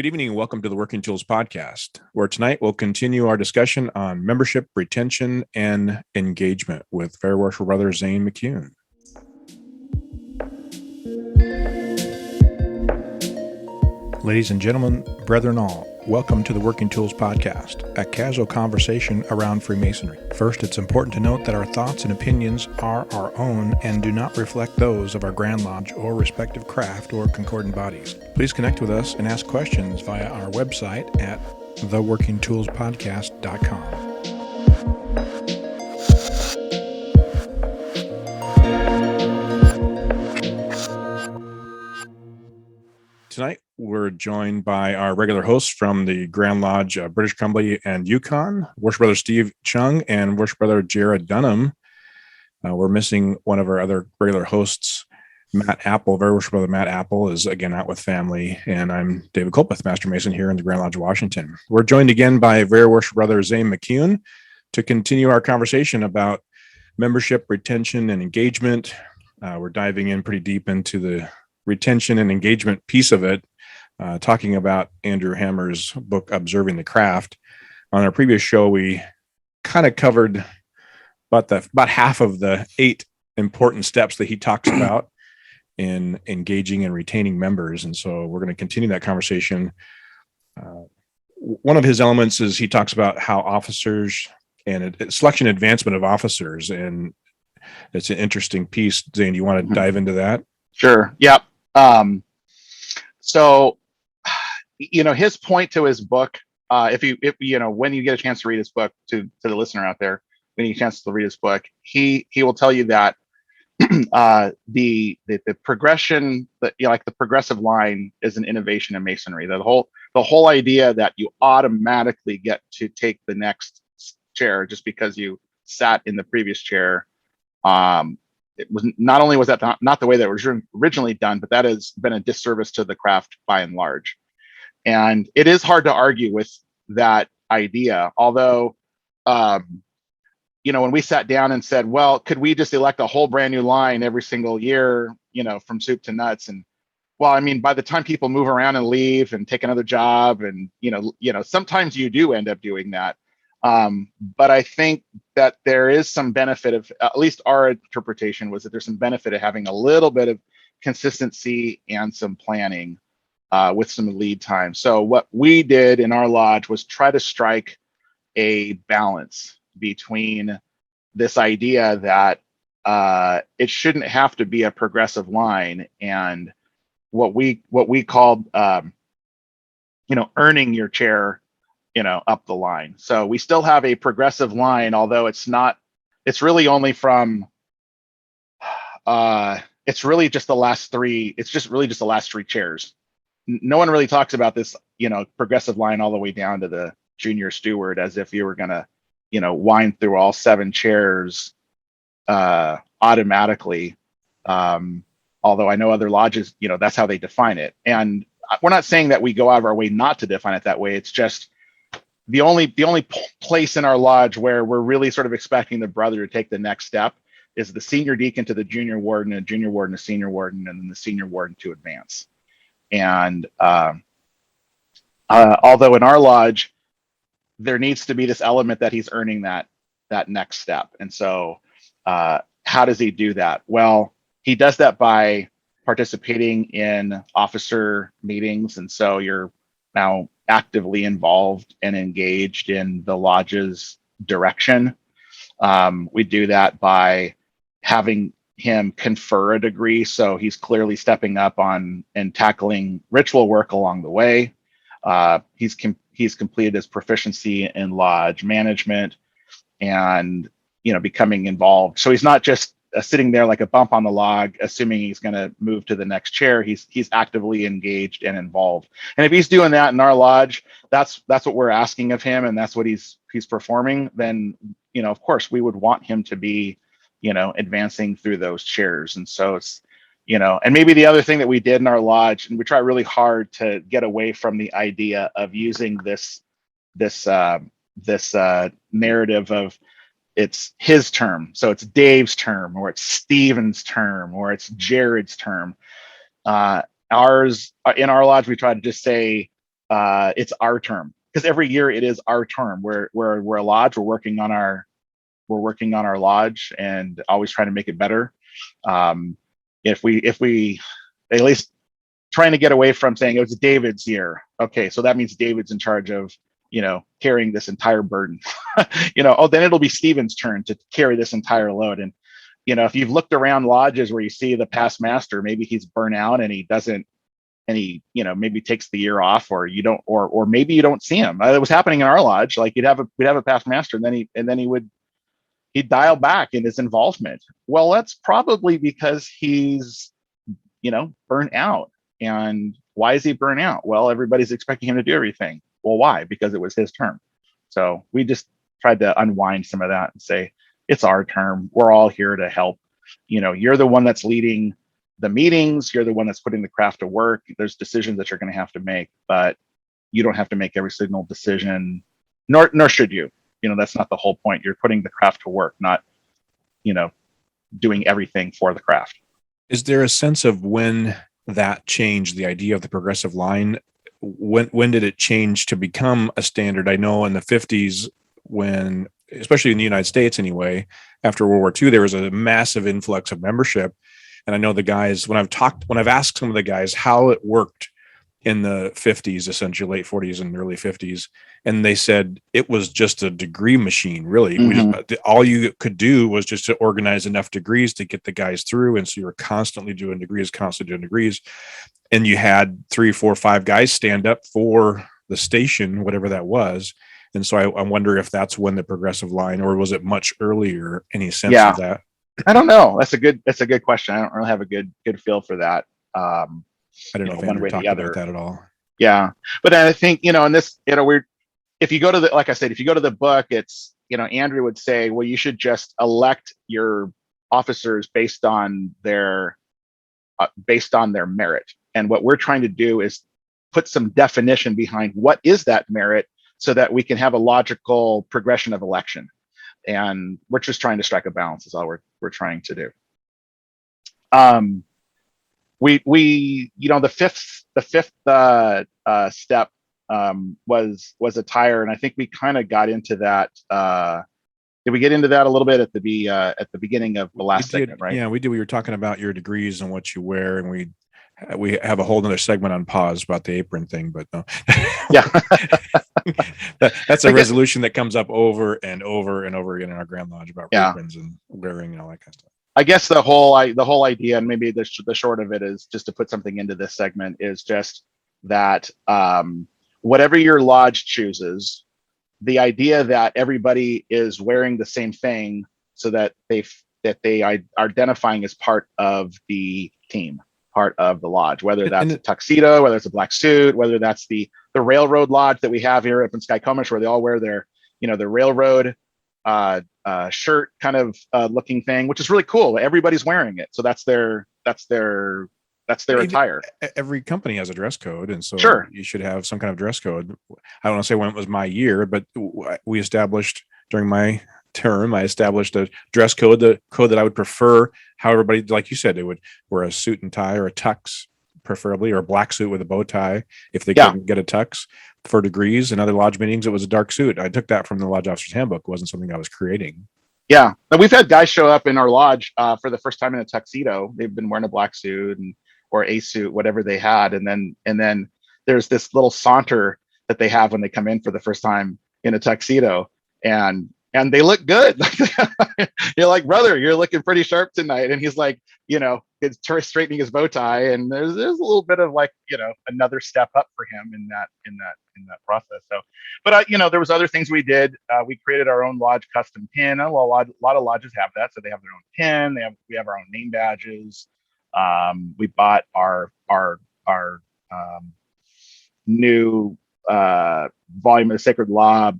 Good evening and welcome to the Working Tools Podcast, where tonight we'll continue our discussion on membership, retention, and engagement with Very Worshipful Brother Zane McCune. Ladies and gentlemen, brethren all, welcome to the Working Tools Podcast, a casual conversation around Freemasonry. First, it's important to note that our thoughts and opinions are our own and do not reflect those of our Grand Lodge or respective craft or concordant bodies. Please connect with us and ask questions via our website at theworkingtoolspodcast.com. Tonight, we're joined by our regular hosts from the Grand Lodge, British Columbia and Yukon, Worship Brother Steve Chung and Worship Brother Jared Dunham. We're missing one of our other regular hosts, Matt Apple. Very Worship Brother Matt Apple is again out with family, and I'm David Colpeth, Master Mason here in the Grand Lodge, Washington. We're joined again by Very Worship Brother Zane McCune to continue our conversation about membership, retention, and engagement. We're diving in pretty deep into the retention and engagement piece of it, talking about Andrew Hammer's book, Observing the Craft. On our previous show, we kind of covered about half of the 8 important steps that he talks about in engaging and retaining members. And so we're going to continue that conversation. One of his elements is he talks about how officers and selection and advancement of officers. And it's an interesting piece. Zane, do you want to dive into that? Sure. Yep. So, his point to his book, if when you get a chance to read his book, to the listener out there, when you get a chance to read his book, he will tell you that the progression, like the progressive line, is an innovation in Masonry. The whole idea that you automatically get to take the next chair just because you sat in the previous chair. It was not only was that not the way that it was originally done, but that has been a disservice to the craft by and large. And it is hard to argue with that idea. Although, when we sat down and said, well, could we just elect a whole brand new line every single year, from soup to nuts? And well, I mean, by the time people move around and leave and take another job, and sometimes you do end up doing that. But I think that there is some benefit of, at least our interpretation was that there's some benefit of having a little bit of consistency and some planning with some lead time. So what we did in our lodge was try to strike a balance between this idea that it shouldn't have to be a progressive line and what we called earning your chair up the line. So we still have a progressive line, although it's really only from it's really just the last 3 chairs. No one really talks about this progressive line all the way down to the junior steward, as if you were gonna wind through all 7 chairs automatically. Although I know other lodges, that's how they define it, and we're not saying that we go out of our way not to define it that way. It's just the only place in our lodge where we're really sort of expecting the brother to take the next step is the senior deacon to the junior warden, and junior warden to senior warden, and then the senior warden to advance. And although in our lodge, there needs to be this element that he's earning that next step. And so how does he do that? Well, he does that by participating in officer meetings. And so you're now actively involved and engaged in the lodge's direction. We do that by having him confer a degree, so he's clearly stepping up on and tackling ritual work along the way. He's completed his proficiency in lodge management and becoming involved. So he's not just sitting there like a bump on the log, assuming he's going to move to the next chair. He's actively engaged and involved. And if he's doing that in our lodge, that's what we're asking of him, and that's what he's performing. Then of course we would want him to be advancing through those chairs. And so it's and maybe the other thing that we did in our lodge, and we try really hard to get away from the idea of using this narrative of it's his term, so it's Dave's term, or it's Steven's term, or it's Jared's term. In our lodge, we try to just say it's our term, because every year it is our term. We're a lodge. We're working on our lodge and always trying to make it better. If we at least trying to get away from saying it was David's year. Okay, so that means David's in charge of, carrying this entire burden. Then it'll be Stephen's turn to carry this entire load. And, if you've looked around lodges where you see the past master, maybe he's burnt out and he doesn't, and he, maybe takes the year off, or you don't, or maybe you don't see him. It was happening in our lodge. Like we'd have a past master, and then he'd dial back in his involvement. Well, that's probably because he's, burnt out. And why is he burnt out? Well, everybody's expecting him to do everything. Well, why? Because it was his term. So we just tried to unwind some of that and say, it's our term. We're all here to help. You're the one that's leading the meetings. You're the one that's putting the craft to work. There's decisions that you're going to have to make, but you don't have to make every single decision, nor should you. That's not the whole point. You're putting the craft to work, not, doing everything for the craft. Is there a sense of when that changed, the idea of the progressive line? When did it change to become a standard? I know in the 50s, when, especially in the United States anyway, after World War II, there was a massive influx of membership. And I know the guys, when I've asked some of the guys how it worked in the 50s, essentially late 40s and early 50s, and they said it was just a degree machine, really. Mm-hmm. All you could do was just to organize enough degrees to get the guys through. And so you were constantly doing degrees. And you had 3, 4, 5 guys stand up for the station, whatever that was. And so I wonder if that's when the progressive line, or was it much earlier? Any sense of that? I don't know. That's a good question. I don't really have a good feel for that. I don't know if Andrew talked about that at all. Yeah. But I think, in this, if you go to like I said, if you go to the book, it's, Andrew would say, well, you should just elect your officers based on their merit. And what we're trying to do is put some definition behind what is that merit, so that we can have a logical progression of election. And we're just trying to strike a balance is all we're trying to do. We the fifth step was attire, and I think we kind of got into that. Did we get into that a little bit at the beginning of the last segment, right? Yeah, we did. We were talking about your degrees and what you wear, and we have a whole other segment on pause about the apron thing, but no. Yeah. That's a resolution that comes up over and over and over again in our Grand Lodge about aprons and wearing and all that kind of stuff. I guess the whole idea, and maybe the short of it is just to put something into this segment, is just that whatever your lodge chooses, the idea that everybody is wearing the same thing so that they are identifying as part of the team, part of the lodge, whether that's a tuxedo, whether it's a black suit, whether that's the railroad lodge that we have here up in Skycomish, where they all wear their railroad shirt kind of looking thing, which is really cool. Everybody's wearing it, so that's their attire. Every company has a dress code, and so sure, you should have some kind of dress code. I don't want to say when it was my year, but we established during my term, I established a dress code, the code that I would prefer. How everybody, like you said, they would wear a suit and tie or a tux, preferably, or a black suit with a bow tie if they couldn't get a tux. For degrees and other lodge meetings, it was a dark suit. I took that from the Lodge Officer's Handbook. It wasn't something I was creating. Yeah, and we've had guys show up in our lodge for the first time in a tuxedo. They've been wearing a black suit or a suit, whatever they had, and then there's this little saunter that they have when they come in for the first time in a tuxedo, and they look good. You're like, brother, you're looking pretty sharp tonight, and he's like, it's straightening his bow tie, and there's a little bit of like, another step up for him in that process. So, but there was other things we did. We created our own lodge custom pin. A lot of lodges have that, so they have their own pin. We have our own name badges. We bought our new volume of Sacred Law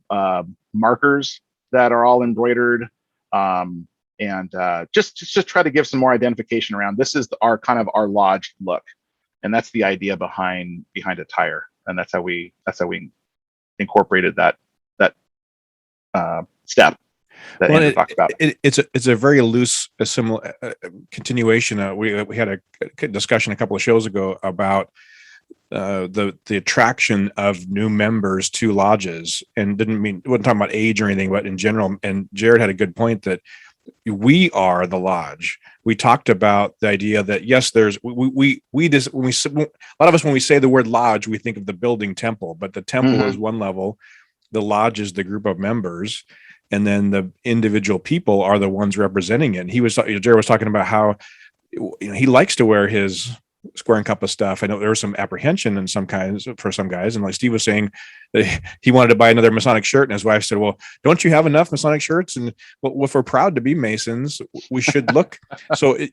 markers that are all embroidered, and just try to give some more identification around. This is our kind of our lodge look, and that's the idea behind attire, and that's how we incorporated that step that Andrew talked about. It's a very loose, similar continuation. We had a discussion a couple of shows ago about the attraction of new members to lodges, and wasn't talking about age or anything, but in general. And Jared had a good point that we are the lodge. We talked about the idea that yes, there's we just when we a lot of us, when we say the word lodge, we think of the building temple, but the temple is one level, the lodge is the group of members, and then the individual people are the ones representing it. And Jared was talking about how he likes to wear his square and cup of stuff. I know there was some apprehension in for some guys, and like Steve was saying, that he wanted to buy another Masonic shirt, and his wife said, "Well, don't you have enough Masonic shirts?" And well, if we're proud to be Masons, we should look.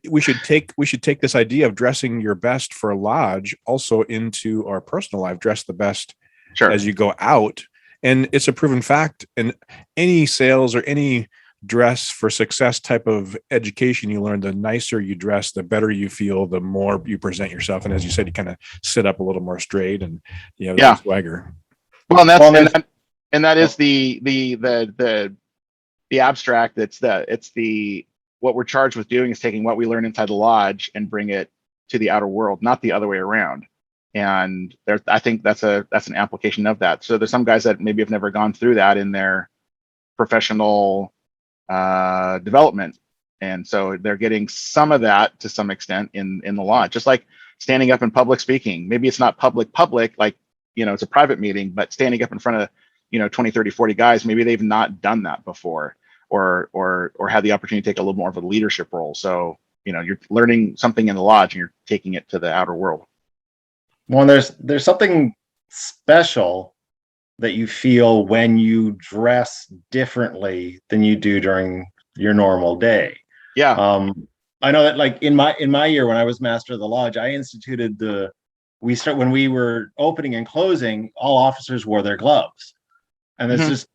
We should take this idea of dressing your best for a lodge also into our personal life. Dress the best as you go out, and it's a proven fact. And any sales or any dress for success type of education you learn, the nicer you dress, the better you feel, the more you present yourself. And as you said, you kind of sit up a little more straight and you have that swagger. Well, and that is the abstract. It's what we're charged with doing is taking what we learn inside the lodge and bring it to the outer world, not the other way around. And I think that's an application of that. So there's some guys that maybe have never gone through that in their professional development, and so they're getting some of that to some extent in the lodge, just like standing up in public speaking. Maybe it's not public like it's a private meeting, but standing up in front of 20, 30, 40 guys, maybe they've not done that before, or had the opportunity to take a little more of a leadership role. So you're learning something in the lodge and you're taking it to the outer world. Well, there's something special that you feel when you dress differently than you do during your normal day. Yeah. I know that like in my year when I was master of the lodge, I instituted when we were opening and closing, all officers wore their gloves. And it's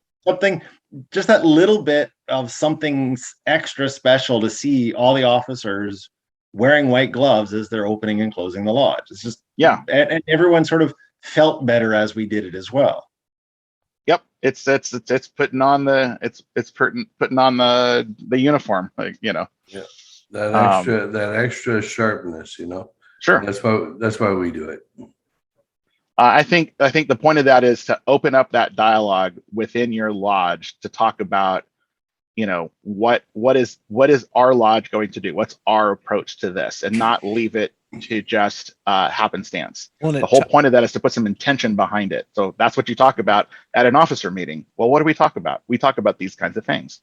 just that little bit of something extra special to see all the officers wearing white gloves as they're opening and closing the lodge. It's just, and everyone sort of felt better as we did it as well. Yep, it's putting on the putting on the uniform, Yeah, that extra sharpness, Sure. That's why we do it. I think the point of that is to open up that dialogue within your lodge to talk about, what is our lodge going to do? What's our approach to this, and not leave it to just happenstance. The whole point of that is to put some intention behind it. So that's what you talk about at an officer meeting. Well, what do we talk about? We talk about these kinds of things.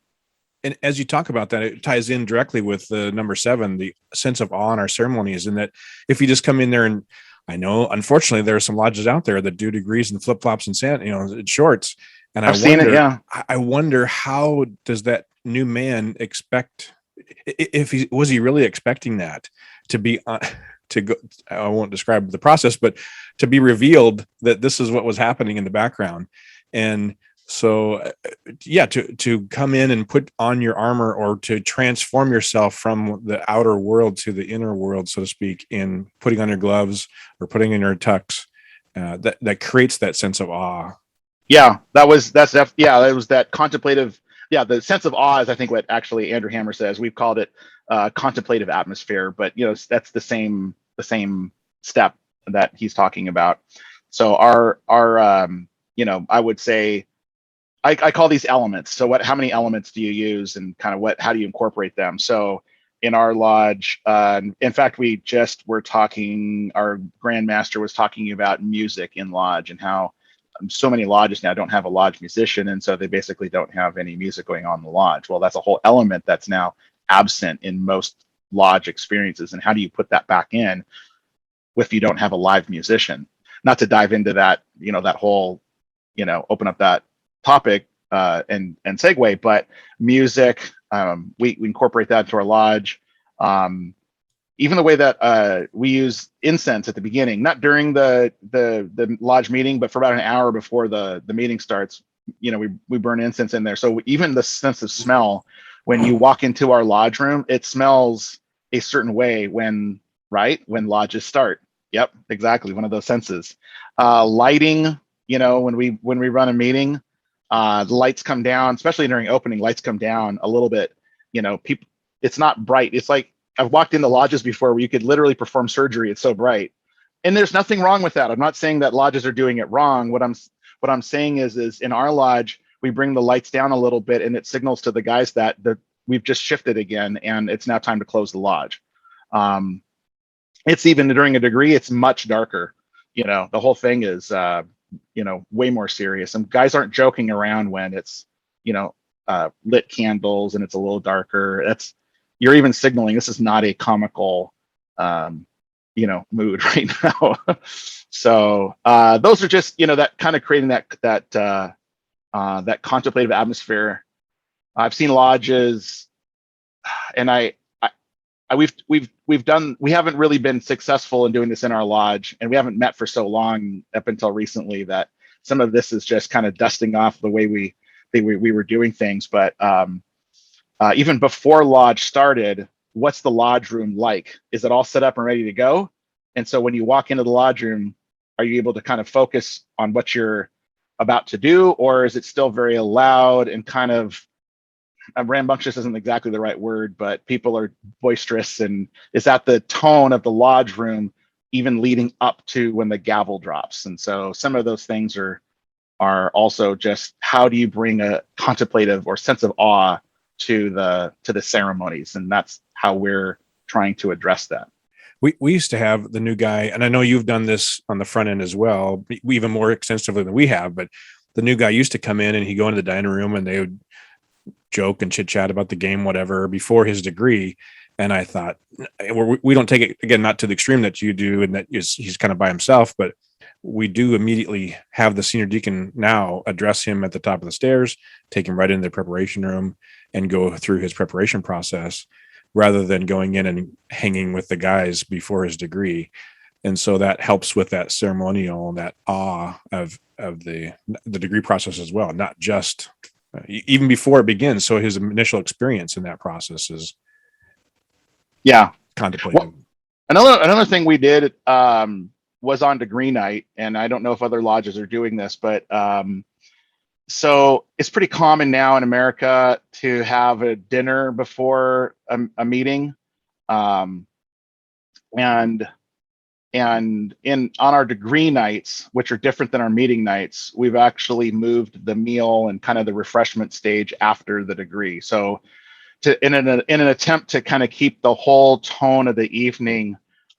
And as you talk about that, it ties in directly with the number 7, the sense of awe in our ceremonies. And that if you just come in there, and I know, unfortunately, there are some lodges out there that do degrees and flip flops and sand, shorts. And I've seen it. Yeah. I wonder, how does that new man expect? If was he really expecting that to be to go? I won't describe the process, but to be revealed that this is what was happening in the background. And so, to come in and put on your armor, or to transform yourself from the outer world to the inner world, so to speak, in putting on your gloves or putting in your tux, that creates that sense of awe. Yeah, that was that contemplative. Yeah, the sense of awe is, I think, what actually Andrew Hammer says. We've called it contemplative atmosphere, but that's the same step that he's talking about. So our I would say, I call these elements. So how many elements do you use, and kind of how do you incorporate them? So in our lodge, in fact, our Grand Master was talking about music in lodge, and how so many lodges now don't have a lodge musician, and so they basically don't have any music going on in the lodge. Well, that's a whole element that's now absent in most lodge experiences. And how do you put that back in if you don't have a live musician? Not to dive into that, that whole, open up that topic and segue, but music, we incorporate that into our lodge. Even the way that we use incense at the beginning, not during the lodge meeting, but for about an hour before the meeting starts, we burn incense in there. So even the sense of smell, when you walk into our lodge room, it smells a certain way when lodges start. Yep, exactly. One of those senses. Lighting, when we run a meeting, the lights come down, especially during opening, lights come down a little bit. People, it's not bright. It's like, I've walked into lodges before where you could literally perform surgery. It's so bright. and there's nothing wrong with that. I'm not saying that lodges are doing it wrong. What I'm saying is in our lodge, we bring the lights down a little bit, and it signals to the guys that we've just shifted again, and it's now time to close the lodge. It's even during a degree, it's much darker. The whole thing is, way more serious. And guys aren't joking around when it's, lit candles and it's a little darker. You're even signaling this is not a comical, mood right now. So those are just, that kind of creating that contemplative atmosphere. I've seen lodges, and we haven't really been successful in doing this in our lodge, and we haven't met for so long up until recently that some of this is just kind of dusting off the way we were doing things. But even before lodge started, what's the lodge room like? Is it all set up and ready to go? And so when you walk into the lodge room, are you able to kind of focus on what you're about to do, or is it still very loud and kind of rambunctious isn't exactly the right word, but people are boisterous? And is that the tone of the lodge room even leading up to when the gavel drops? And so some of those things are also just, how do you bring a contemplative or sense of awe to the ceremonies? And that's how we're trying to address that. We used to have the new guy, and I know you've done this on the front end as well, even more extensively than we have, but the new guy used to come in and he'd go into the dining room and they would joke and chit chat about the game, whatever, before his degree. And I thought, we don't take it, again, not to the extreme that you do, and that he's kind of by himself, but we do immediately have the senior deacon now address him at the top of the stairs, take him right into the preparation room and go through his preparation process, rather than going in and hanging with the guys before his degree. And so that helps with that ceremonial, that awe of the degree process as well, not just even before it begins. So his initial experience in that process is contemplating. Well, another thing we did was on degree night, and I don't know if other lodges are doing this, but so it's pretty common now in America to have a dinner before a meeting, and on our degree nights, which are different than our meeting nights, we've actually moved the meal and kind of the refreshment stage after the degree. So in an attempt to kind of keep the whole tone of the evening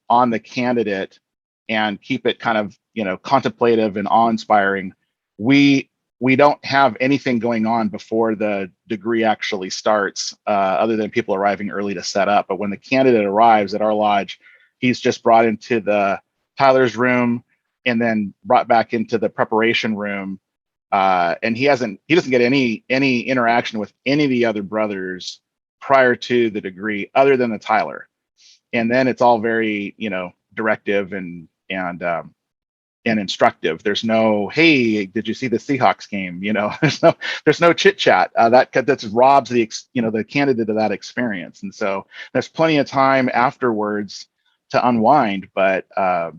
on the candidate and keep it kind of, contemplative and awe-inspiring, we don't have anything going on before the degree actually starts, other than people arriving early to set up. But when the candidate arrives at our lodge, he's just brought into the Tyler's room and then brought back into the preparation room. And he doesn't get any interaction with any of the other brothers prior to the degree, other than the Tyler. And then it's all very, directive and instructive. There's no, hey, did you see the Seahawks game? There's no chit chat. That just robs the candidate of that experience. And so there's plenty of time afterwards to unwind. But that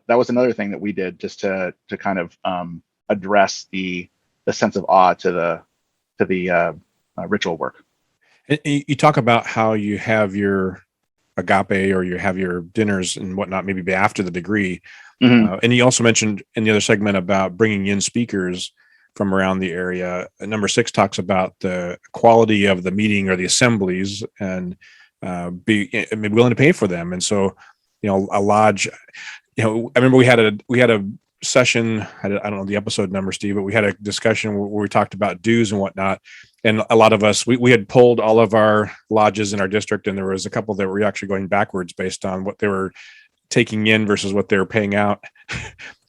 was another thing that we did, just to kind of address the sense of awe to the ritual work. And you talk about how you have your agape, or you have your dinners and whatnot, maybe after the degree. Mm-hmm. And you also mentioned in the other segment about bringing in speakers from around the area. Number 6 talks about the quality of the meeting or the assemblies, and be willing to pay for them. And so, a lodge, I remember we had a session, I don't know the episode number, Steve, but we had a discussion where we talked about dues and whatnot. And a lot of us, we had pulled all of our lodges in our district, and there was a couple that were actually going backwards based on what they were taking in versus what they were paying out.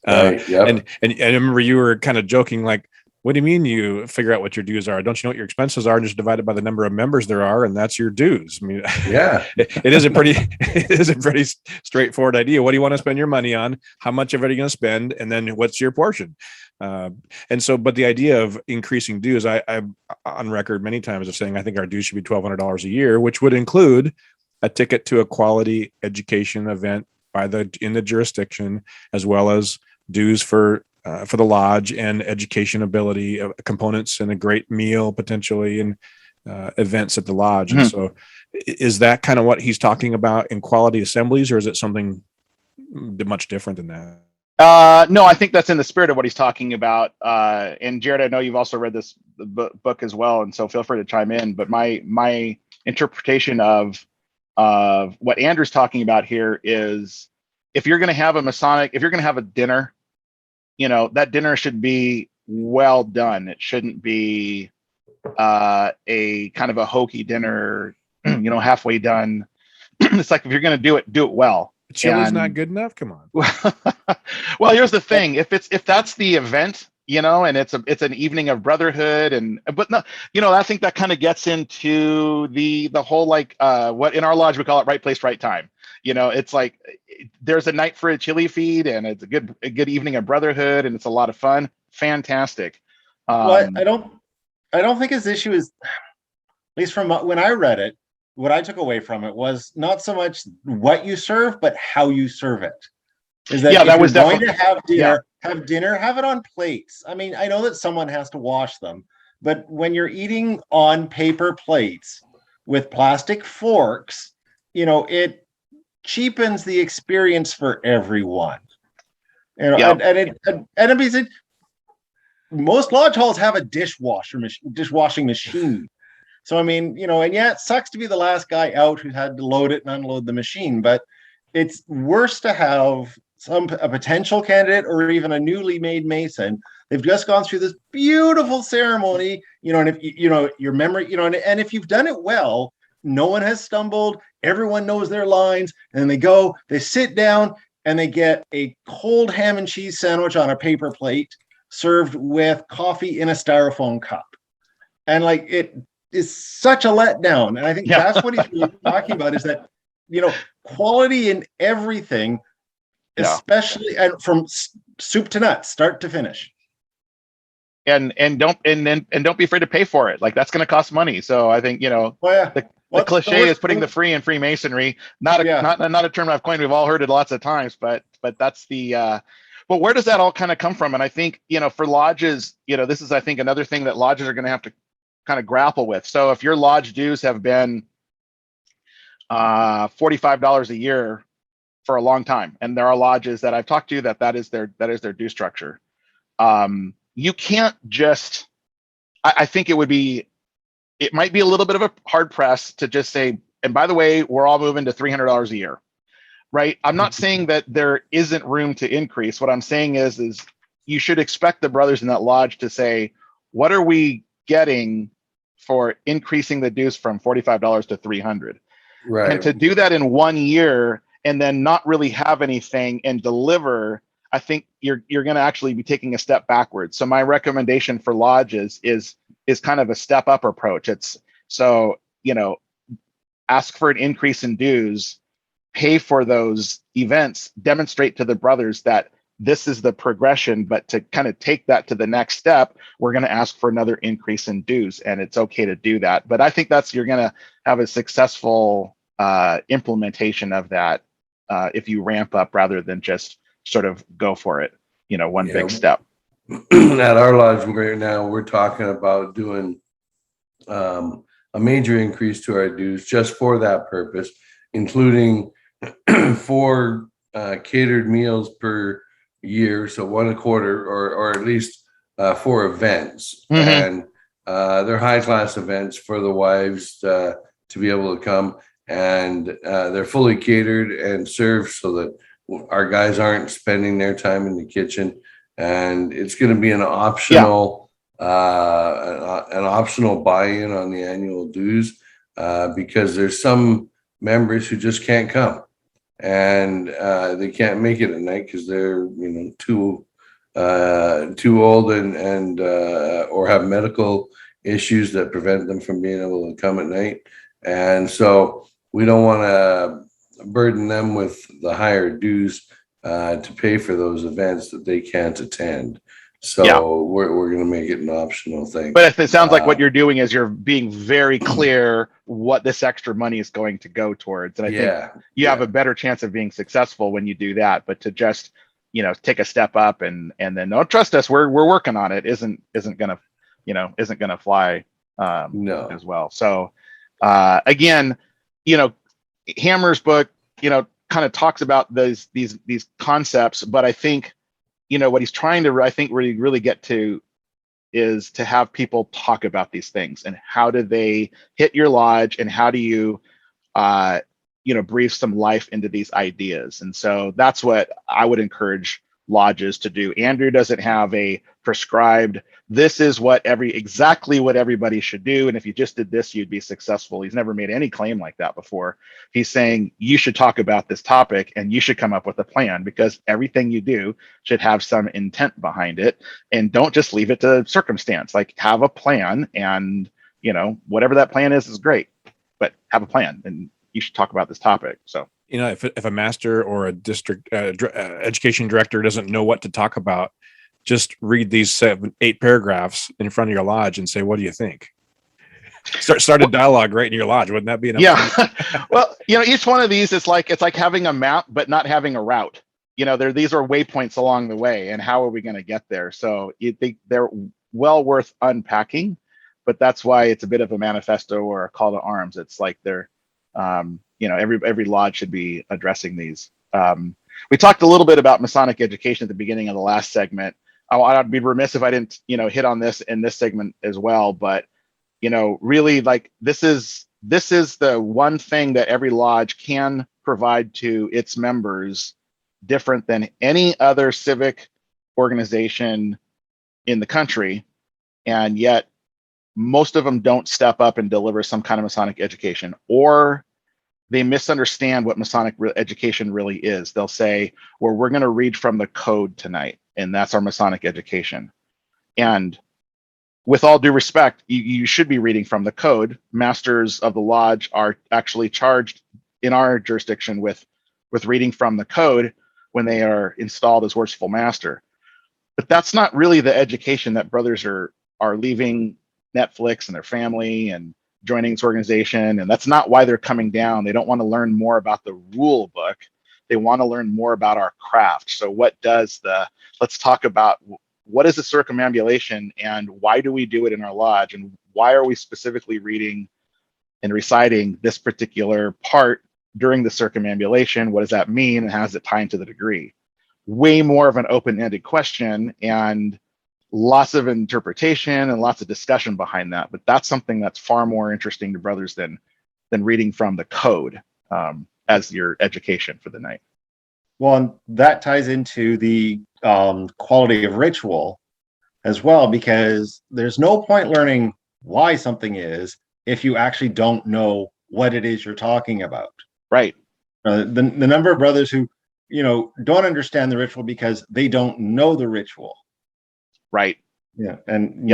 Right, yep. And I remember you were kind of joking, like, what do you mean you figure out what your dues are? Don't you know what your expenses are? Just divide it by the number of members there are, and that's your dues. I mean, Yeah. it is a pretty straightforward idea. What do you want to spend your money on? How much of it are you going to spend? And then what's your portion? And so, but the idea of increasing dues, I'm on record many times of saying, I think our dues should be $1,200 a year, which would include a ticket to a quality education event in the jurisdiction, as well as dues for the lodge and education ability components, and a great meal potentially, and events at the lodge. Mm-hmm. And so is that kind of what he's talking about in quality assemblies, or is it something much different than that. No, I think that's in the spirit of what he's talking about. And Jared, I know you've also read this book as well, and so feel free to chime in. But my interpretation of what Andrew's talking about here is, if you're going to have a dinner, that dinner should be well done. It shouldn't be a kind of a hokey dinner, halfway done. It's like, if you're going to do it well. Chili's not good enough. Come on. Well, here's the thing: if that's the event, and it's an evening of brotherhood, but no, I think that kind of gets into the whole, like, what in our lodge we call it right place, right time. It's like, there's a night for a chili feed, and it's a good evening of brotherhood, and it's a lot of fun. Fantastic. Well, I don't think his issue is, at least from when I read it, what I took away from it was not so much what you serve, but how you serve it. Is that, if that was you're going to have dinner, have it on plates. I mean, I know that someone has to wash them, but when you're eating on paper plates with plastic forks, it cheapens the experience for everyone. Most lodge halls have a dishwashing machine. So, I mean, and yeah, it sucks to be the last guy out who had to load it and unload the machine, but it's worse to have a potential candidate or even a newly made Mason. They've just gone through this beautiful ceremony, and if your memory, and if you've done it well, no one has stumbled, everyone knows their lines, and they sit down, and they get a cold ham and cheese sandwich on a paper plate served with coffee in a styrofoam cup. And like, it is such a letdown. And I think that's what he's really talking about, is that, quality in everything, especially, and from soup to nuts, start to finish. And don't be afraid to pay for it. Like, that's going to cost money. So I think, the cliche is putting the free in Freemasonry. Not a term I've coined. We've all heard it lots of times, but that's the, but where does that all kind of come from? And I think, for lodges, this is, I think, another thing that lodges are going to have to kind of grapple with. So if your lodge dues have been $45 a year for a long time, and there are lodges that I've talked to that is their due structure, you can't just, I think it might be a little bit of a hard press to just say, and by the way, we're all moving to $300 a year, right? I'm not saying that there isn't room to increase. What I'm saying is you should expect the brothers in that lodge to say, what are we getting for increasing the dues from $45 to $300? Right. And to do that in 1 year and then not really have anything and deliver, I think you're going to actually be taking a step backwards. So my recommendation for lodges is kind of a step up approach. It's, so, ask for an increase in dues, pay for those events, demonstrate to the brothers that this is the progression, but to kind of take that to the next step, we're going to ask for another increase in dues, and it's okay to do that. But I think you're going to have a successful implementation of that if you ramp up rather than just sort of go for it, one big step. At our lodge right now, we're talking about doing a major increase to our dues just for that purpose, including 4 catered meals per year, so 1 a quarter, or at least 4 events. Mm-hmm. And they're high class events for the wives to be able to come, and they're fully catered and served so that our guys aren't spending their time in the kitchen. And it's going to be an optional buy-in on the annual dues because there's some members who just can't come, and they can't make it at night because they're too old and or have medical issues that prevent them from being able to come at night. And so we don't want to burden them with the higher dues to pay for those events that they can't attend. So we're going to make it an optional thing. But it sounds like what you're doing is you're being very clear what this extra money is going to go towards. And I think you have a better chance of being successful when you do that. But to just, take a step up and then, no, trust us, we're working on it isn't going to fly as well. So again, Hammer's book, kind of talks about these concepts, but I think, what he's trying to, I think, really get to is to have people talk about these things and how do they hit your lodge and how do you, breathe some life into these ideas. And so that's what I would encourage lodges to do. Andrew doesn't have a prescribed, this is exactly what everybody should do. And if you just did this, you'd be successful. He's never made any claim like that before. He's saying you should talk about this topic and you should come up with a plan, because everything you do should have some intent behind it. And don't just leave it to circumstance. Like, have a plan, and whatever that plan is great, but have a plan and you should talk about this topic. So, if a master or a district education director doesn't know what to talk about, just read these 7-8 paragraphs in front of your lodge and say, what do you think? Start a dialogue right in your lodge. Wouldn't that be enough? Yeah. Well, each one of these is it's like having a map, but not having a route. These are waypoints along the way, and how are we going to get there? So you think they're well worth unpacking, but that's why it's a bit of a manifesto or a call to arms. It's like they're, every lodge should be addressing these. We talked a little bit about Masonic education at the beginning of the last segment. I'd be remiss if I didn't, hit on this in this segment as well. But, really, like, this is the one thing that every lodge can provide to its members, different than any other civic organization in the country. And yet most of them don't step up and deliver some kind of Masonic education, or they misunderstand what Masonic education really is. They'll say, well, we're going to read from the code tonight, and that's our Masonic education. And with all due respect, you should be reading from the code. Masters of the lodge are actually charged in our jurisdiction with reading from the code when they are installed as worshipful master. But that's not really the education that brothers are leaving Netflix and their family and joining this organization. And that's not why they're coming down. They don't want to learn more about the rule book. They want to learn more about our craft. So let's talk about what is the circumambulation and why do we do it in our lodge? And why are we specifically reading and reciting this particular part during the circumambulation? What does that mean? And how does it tie into the degree? Way more of an open-ended question, and lots of interpretation and lots of discussion behind that. But that's something that's far more interesting to brothers than reading from the code as your education for the night. Well, and that ties into the quality of ritual as well, because there's no point learning why something is if you actually don't know what it is you're talking about. Right. The number of brothers who don't understand the ritual because they don't know the ritual. Right. Yeah. And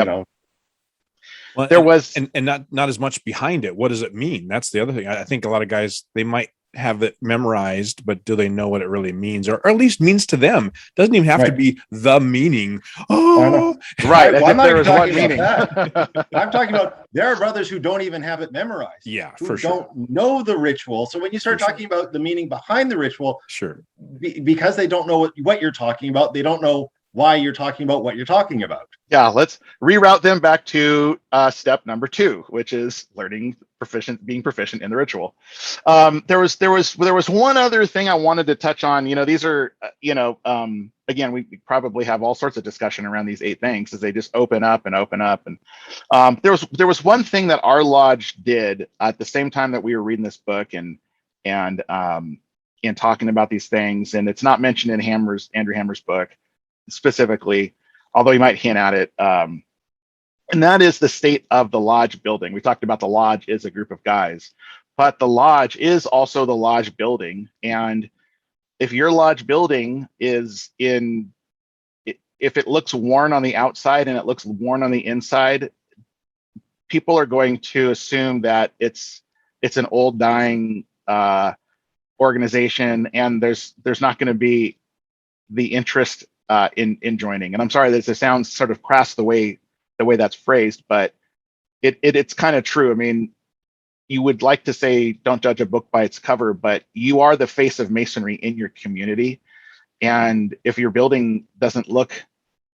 well, there was and not as much behind it. What does it mean? That's the other thing. I think a lot of guys, they might have it memorized, but do they know what it really means, or at least means to them? Doesn't even have to be the meaning. Oh, right. I'm not even talking meaning. about that. I'm talking about there are brothers who don't even have it memorized. Yeah, who for sure. don't know the ritual. So when you start talking about the meaning behind the ritual, sure, because they don't know what you're talking about, they don't know why you're talking about what you're talking about. Yeah, let's reroute them back to step number 2, which is being proficient in the ritual. There was one other thing I wanted to touch on. These are, again, we probably have all sorts of discussion around these 8 things as they just open up. And there was one thing that our lodge did at the same time that we were reading this book and talking about these things, and it's not mentioned in Andrew Hammer's book specifically, although he might hint at it, and that is the state of the lodge building. We talked about the lodge is a group of guys, but the lodge is also the lodge building. And if your lodge building if it looks worn on the outside and it looks worn on the inside, people are going to assume that it's an old dying organization, and there's not going to be the interest in joining. And I'm sorry that it sounds sort of crass the way that's phrased, but it's kind of true. I mean, you would like to say don't judge a book by its cover, but you are the face of Masonry in your community. And if your building doesn't look,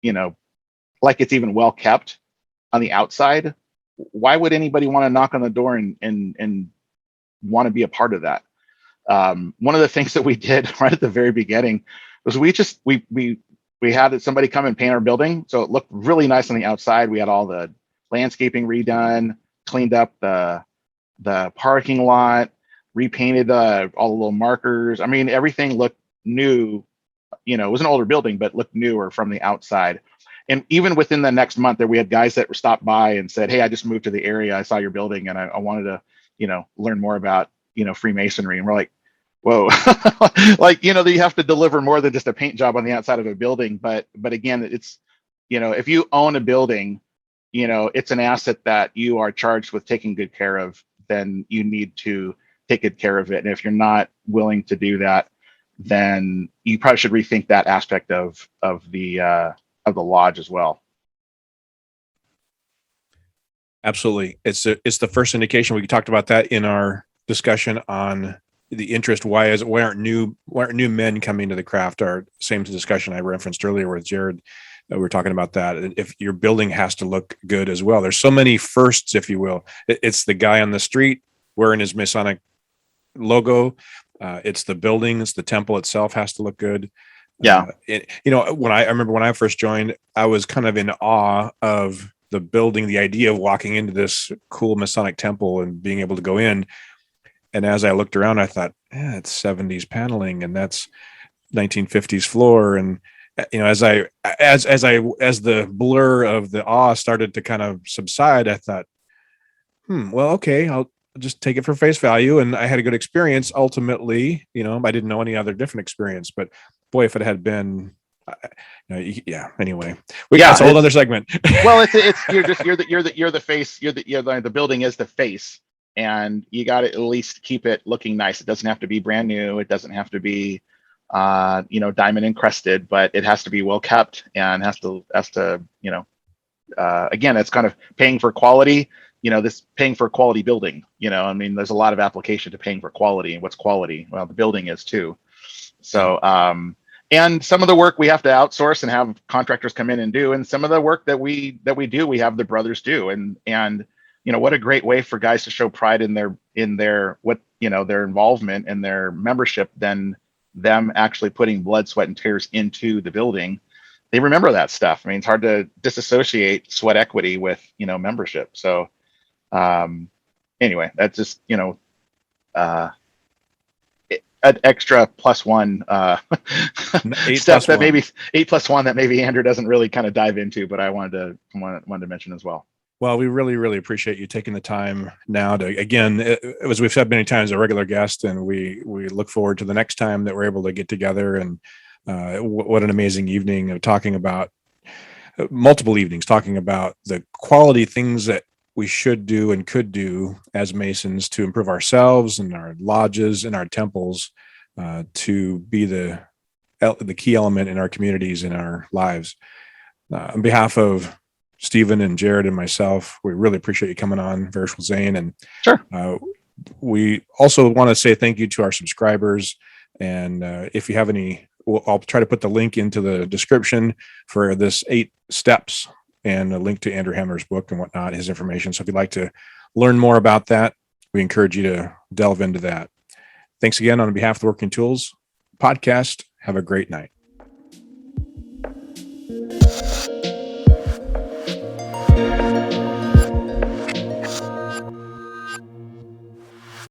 like it's even well kept on the outside, why would anybody want to knock on the door and want to be a part of that? one of the things that we did right at the very beginning was we had somebody come and paint our building, so it looked really nice on the outside. We had all the landscaping redone, cleaned up the parking lot, repainted all the little markers. I mean, everything looked new. It was an older building, but looked newer from the outside. And even within the next month, we had guys that stopped by and said, "Hey, I just moved to the area. I saw your building, and I wanted to, learn more about, Freemasonry." And we're like, "Whoa!" Like, you have to deliver more than just a paint job on the outside of a building. But again, it's, if you own a building, it's an asset that you are charged with taking good care of. Then you need to take good care of it. And if you're not willing to do that, then you probably should rethink that aspect of the lodge as well. Absolutely. It's the first indication. We talked about that in our discussion on the interest. Why aren't new men coming to the craft? Our same discussion I referenced earlier with Jared. We were talking about that. If your building has to look good as well, there's so many firsts, if you will. It's the guy on the street wearing his Masonic logo. It's the buildings, the temple itself has to look good. Yeah. I remember when I first joined, I was kind of in awe of the building, the idea of walking into this cool Masonic temple and being able to go in. And as I looked around, I thought, it's 70s paneling and that's 1950s floor. And as the blur of the awe started to kind of subside, I thought, well, okay, I'll just take it for face value. And I had a good experience. Ultimately, I didn't know any other different experience, but boy, if it had been, anyway, that's a whole other segment. Well, you're the face, the building is the face, and you got to at least keep it looking nice. It doesn't have to be brand new. It doesn't have to be, diamond encrusted, but it has to be well kept and has to, again, it's kind of paying for quality. This paying for quality building. There's a lot of application to paying for quality. And what's quality? Well, the building is too. So, and some of the work we have to outsource and have contractors come in and do, and some of the work that we do, we have the brothers do. And what a great way for guys to show pride in their their involvement and their membership than them actually putting blood, sweat, and tears into the building. They remember that stuff. It's hard to disassociate sweat equity with membership. So anyway, that's just an extra +1 step that maybe 8+1 that maybe Andrew doesn't really kind of dive into, but I wanted to mention as well. Well, we really, really appreciate you taking the time now to, again, as we've said many times, a regular guest, and we look forward to the next time that we're able to get together. And what an amazing evening of talking about multiple evenings, talking about the quality things that we should do and could do as Masons to improve ourselves and our lodges and our temples to be the key element in our communities, in our lives. On behalf of Stephen and Jared and myself, we really appreciate you coming on, Varishwal Zane. And sure. We also want to say thank you to our subscribers. And if you have any, I'll try to put the link into the description for this 8 steps and a link to Andrew Hammer's book and whatnot, his information. So if you'd like to learn more about that, we encourage you to delve into that. Thanks again on behalf of the Working Tools podcast. Have a great night.